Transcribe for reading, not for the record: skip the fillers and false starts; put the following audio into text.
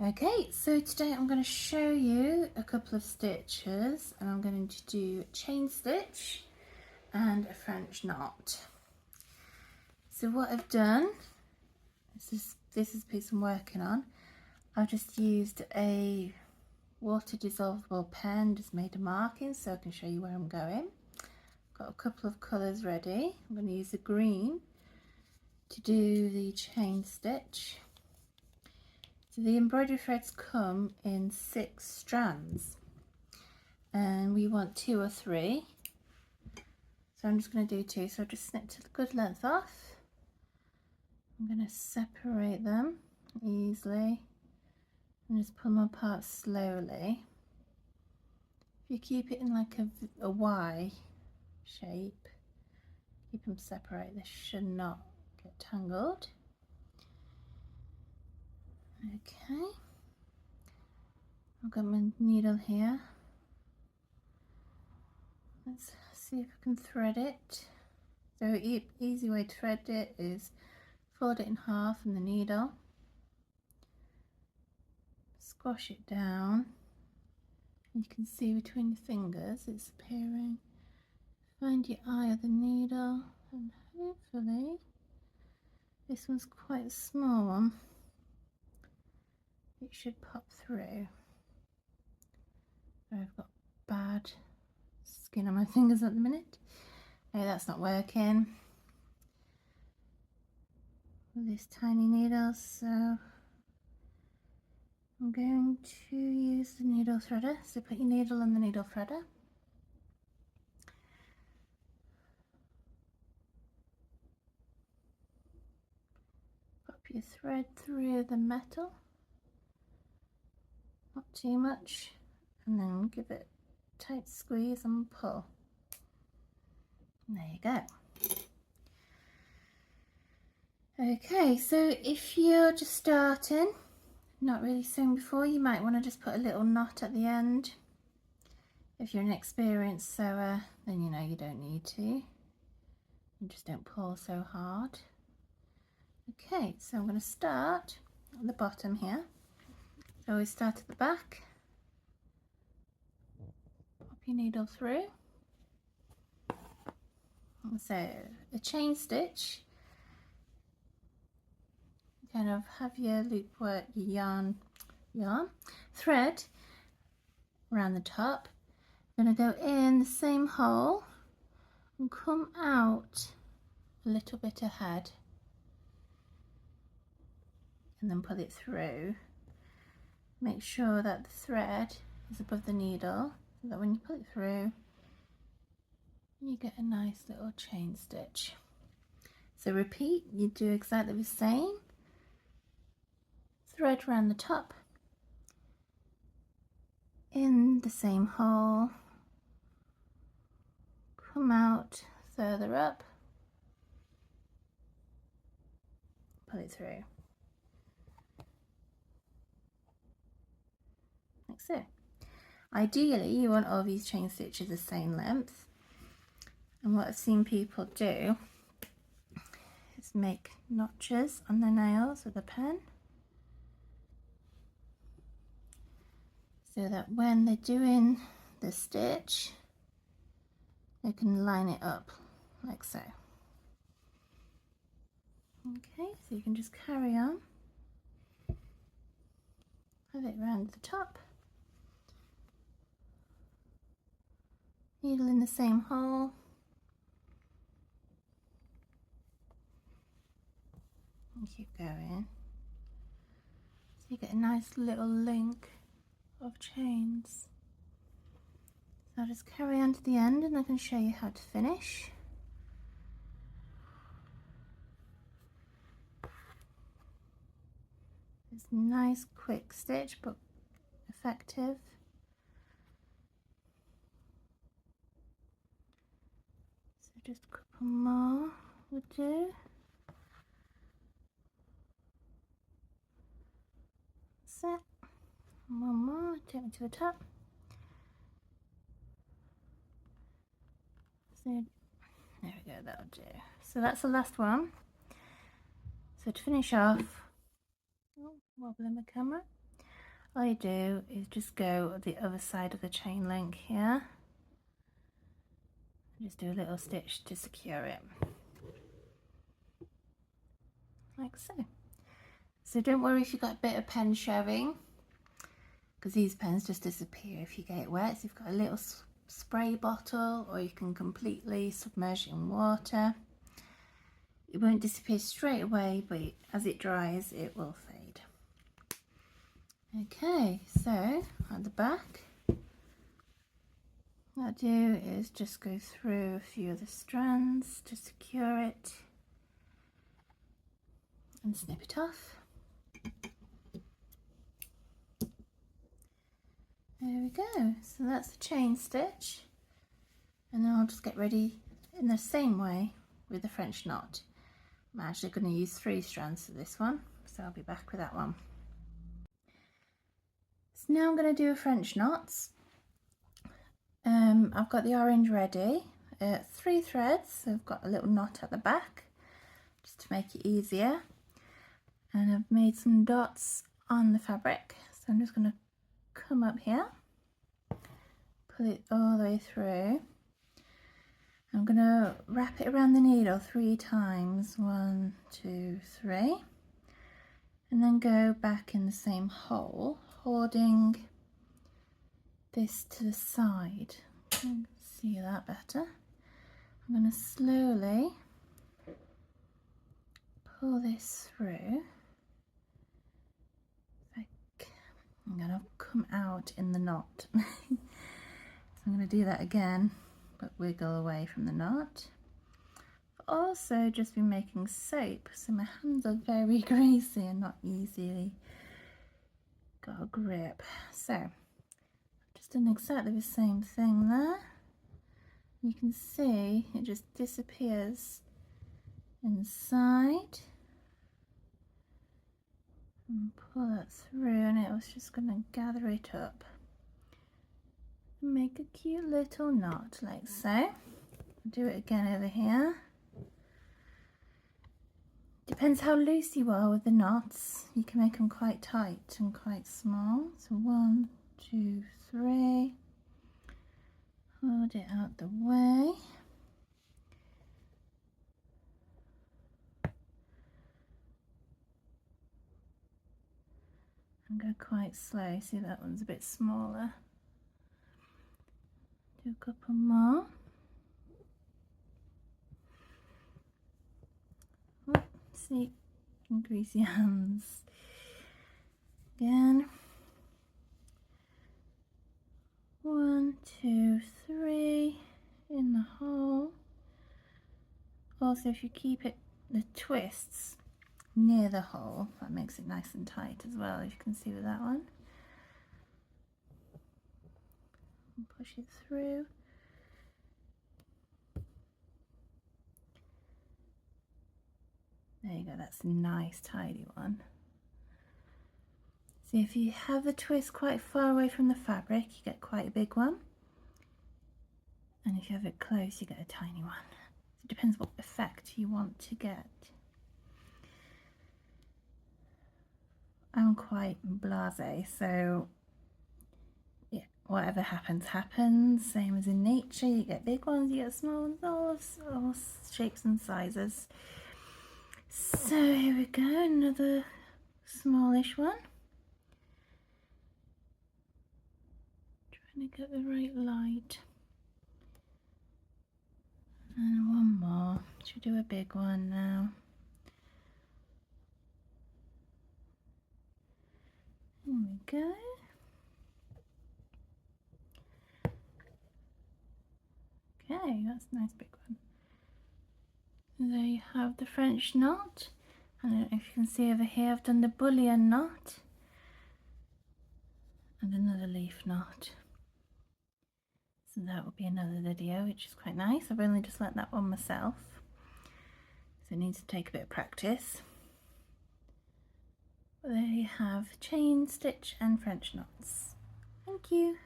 Okay, so today I'm going to show you a couple of stitches, and I'm going to do a chain stitch and a French knot. So what I've done, this is the piece I'm working on. I've just used a water dissolvable pen, just made a marking so I can show you where I'm going. Got a couple of colours ready. I'm going to use the green to do the chain stitch. So the embroidery threads come in 6 strands and we want 2 or 3. So I'm just going to do 2. So I've just snipped a good length off. I'm going to separate them easily and just pull them apart slowly. If you keep it in like a Y shape, keep them separate, they should not get tangled. Okay, I've got my needle here. Let's see if I can thread it. So easy way to thread it is fold it in half in the needle, squash it down. You can see between the fingers it's appearing. Find your eye of the needle and hopefully, this one's quite a small one, it should pop through. I've got bad skin on my fingers at the minute. No, that's not working with this tiny needle, so I'm going to use the needle threader. So put your needle on the needle threader. Pop your thread through the metal, not too much, and then give it a tight squeeze and pull. And there you go. Okay, so if you're just starting, not really sewing before, you might want to just put a little knot at the end. If you're an experienced sewer, then you know you don't need to. You just don't pull so hard. Okay, so I'm going to start at the bottom here. So we start at the back, pop your needle through. So a chain stitch, kind of have your loop work, your yarn thread around the top. I'm going to go in the same hole and come out a little bit ahead and then pull it through. Make sure that the thread is above the needle so that when you pull it through you get a nice little chain stitch. So repeat, you do exactly the same. Thread around the top, in the same hole, come out further up, pull it through, like so. Ideally you want all these chain stitches the same length, and what I've seen people do is make notches on their nails with a pen so that when they're doing the stitch they can line it up like so. Okay, so you can just carry on, have it around the top, needle in the same hole, and keep going. So you get a nice little link of chains. So I'll just carry on to the end and I can show you how to finish. It's a nice quick stitch but effective. So just a couple more would do. That's it. One more, take me to the top. So there we go, that'll do. So that's the last one. So to finish off, wobbling the camera. all you do is just go the other side of the chain link here. Just do a little stitch to secure it. Like so. So don't worry if you've got a bit of pen showing, because these pens just disappear if you get it wet. So you've got a little spray bottle, or you can completely submerge it in water. It won't disappear straight away, but as it dries it will fade. Okay, so at the back, what I do is just go through a few of the strands to secure it and snip it off. There we go, so that's the chain stitch, and then I'll just get ready in the same way with the French knot. I'm actually going to use 3 strands for this one, so I'll be back with that one. So now I'm going to do a French knots. I've got the orange ready, 3 threads, so I've got a little knot at the back just to make it easier, and I've made some dots on the fabric, so I'm just going to come up here, pull it all the way through. I'm going to wrap it around the needle 3 times, 1, 2, 3, and then go back in the same hole, holding this to the side. You can see that better. I'm going to slowly pull this through. I'm going to come out in the knot. So I'm going to do that again, but wiggle away from the knot. I've also just been making soap, so my hands are very greasy and not easily got a grip. So I've just done exactly the same thing there. You can see it just disappears inside. And pull that through, and it was just going to gather it up and make a cute little knot like so. Do it again over here. Depends how loose you are with the knots. You can make them quite tight and quite small. So 1, 2, 3. Hold it out the way. And go quite slow. See, that one's a bit smaller. Do a couple more. Oh, see, greasy hands. Again. 1, 2, 3 in the hole. Also, if you keep it, the twists near the hole, that makes it nice and tight as well, as you can see with that one. And push it through. There you go, that's a nice tidy one. See, if you have the twist quite far away from the fabric, you get quite a big one, and if you have it close, you get a tiny one. So it depends what effect you want to get. I'm quite blasé, so yeah, whatever happens, happens. Same as in nature, you get big ones, you get small ones, all shapes and sizes. So here we go, another smallish one. Trying to get the right light. And one more. Should do a big one now. There we go. Okay, that's a nice big one. There you have the French knot. I don't know if you can see over here, I've done the bullion knot and another leaf knot. So that will be another video, which is quite nice. I've only just learnt that one myself, so it needs to take a bit of practice. But there you have chain, stitch and French knots. Thank you.